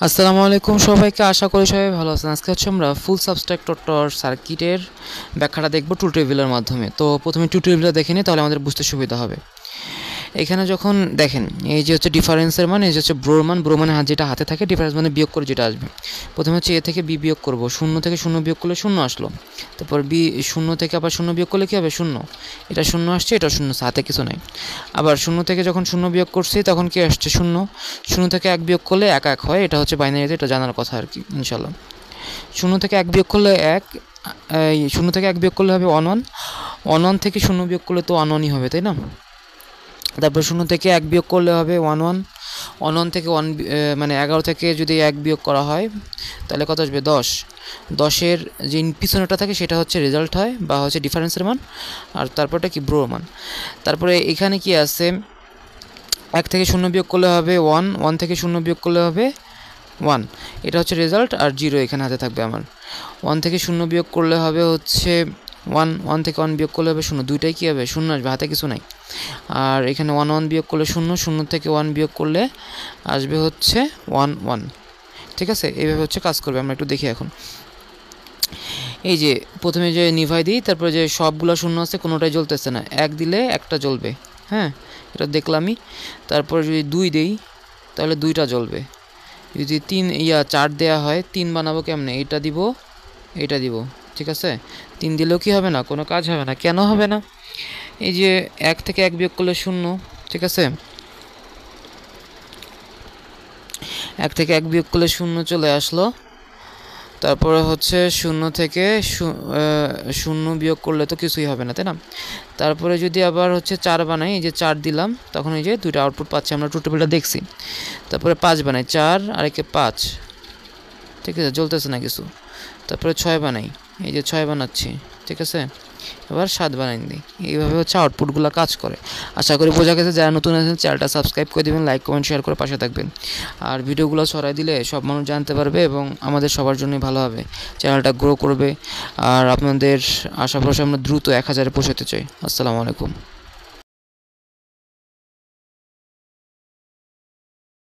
আসসালামু আলাইকুম সবাইকে, আশা করি সবাই ভালো আছেন। আজকে হচ্ছে আমরা ফুল সাবস্ট্রাক্ট টর সার্কিটের ব্যাখ্যাটা দেখব ট্রুথ টেবিলের মাধ্যমে। তো প্রথমে ট্রুথ টেবিলটা দেখে নিই, তাহলে আমাদের বুঝতে সুবিধা হবে। এখানে যখন দেখেন এই যে হচ্ছে ডিফারেন্সের মান, এই যে হচ্ছে ব্রোর মান, ব্রো মানে যেটা হাতে থাকে, ডিফারেন্স মানে বিয়োগ করে যেটা আসবে। প্রথমে হচ্ছে এ থেকে বি বিয়োগ করব, শূন্য থেকে শূন্য বিয়োগ করলে শূন্য আসলো। তারপর বি শূন্য থেকে আবার শূন্য বিয়োগ করলে কী হবে, শূন্য। এটা শূন্য আসছে, এটা শূন্য, হাতে কিছু নাই। আবার শূন্য থেকে যখন শূন্য বিয়োগ করছি তখন কি আসছে, শূন্য। শূন্য থেকে এক বিয়োগ করলে এক এক হয়, এটা হচ্ছে বাইনারিতে, এটা জানার কথা আর কি ইনশাল্লাহ। শূন্য থেকে এক বিয়োগ করলে এক, শূন্য থেকে এক বিয়োগ করলে হবে ওয়ান ওয়ান, ওয়ান ওয়ান থেকে শূন্য বিয়োগ করলে তো ওয়ান ওয়ানই হবে, তাই না? তারপর শূন্য থেকে এক বিয়োগ করলে হবে ওয়ান ওয়ান, ওয়ান ওয়ান থেকে মানে 11 থেকে যদি এক বিয়োগ করা হয় তাহলে কত আসবে, 10। 10-এর যে পিছনেটা থাকে সেটা হচ্ছে রেজাল্ট হয় বা হচ্ছে ডিফারেন্সের মান, আর তারপরটা কি, ব্রোর মান। তারপরে এখানে কি আছে, এক থেকে শূন্য বিয়োগ করলে হবে ওয়ান, ওয়ান থেকে শূন্য বিয়োগ করলে হবে ওয়ান, এটা হচ্ছে রেজাল্ট। আর জিরো এখানে হাতে থাকবে আমার। ওয়ান থেকে শূন্য বিয়োগ করলে হবে হচ্ছে ওয়ান, ওয়ান থেকে ওয়ান বিয়োগ করলে হবে শূন্য, দুইটাই কী হবে, শূন্য আসবে, হাতে কিছু নাই। আর এখানে ওয়ান ওয়ান বিয়োগ করলে শূন্য, শূন্য থেকে ওয়ান বিয়োগ করলে আসবে হচ্ছে ওয়ান ওয়ান। ঠিক আছে, এইভাবে হচ্ছে কাজ করবে। আমরা একটু দেখি এখন। এই যে প্রথমে যে নিভাই দিই, তারপরে যে সবগুলো শূন্য আছে, কোনোটাই জ্বলতেছে না, এক দিলে একটা জ্বলবে। হ্যাঁ, এটা দেখলামই। তারপরে যদি দুই দেই তাহলে দুইটা জ্বলবে। যদি চার দেওয়া হয়, তিন বানাবো কেমনে, এটা দিব, এটা দিব। ঠিক আছে, তিন দিলেও কি হবে না, কোনো কাজ হবে না। কেন হবে না? এই যে এক থেকে এক বিয়োগ করলে শূন্য। ঠিক আছে, এক থেকে এক বিয়োগ করলে শূন্য চলে আসলো। তারপরে হচ্ছে শূন্য থেকে শূন্য বিয়োগ করলে তো কিছুই হবে না, তাই না? তারপরে যদি আবার হচ্ছে চার বানাই, এই যে চার দিলাম, তখন এই যে দুইটা আউটপুট পাচ্ছি, আমরা ট্রুথ টেবিলটা দেখছি। তারপরে পাঁচ বানাই, চার আর একে পাঁচ। ঠিক আছে, জ্বলতেছে না কিছু। তারপরে ছয় বানাই, এই যে ছয় বানাচ্ছি। ঠিক আছে, এবার 7 বানাই দিই। এইভাবে হচ্ছে আউটপুটগুলো কাজ করে। আশা করি বোঝা গেছে। যারা নতুন আছেন চ্যানেলটা সাবস্ক্রাইব করে দেবেন, লাইক কমেন্ট শেয়ার করে পাশে থাকবেন। আর ভিডিওগুলো ছড়াই দিলে সব মানুষ জানতে পারবে এবং আমাদের সবার জন্যই ভালো হবে, চ্যানেলটা গ্রো করবে। আর আপনাদের আশা ভরসা আমরা দ্রুত 1000-এ পৌঁছাতে চাই। আসসালামু আলাইকুম।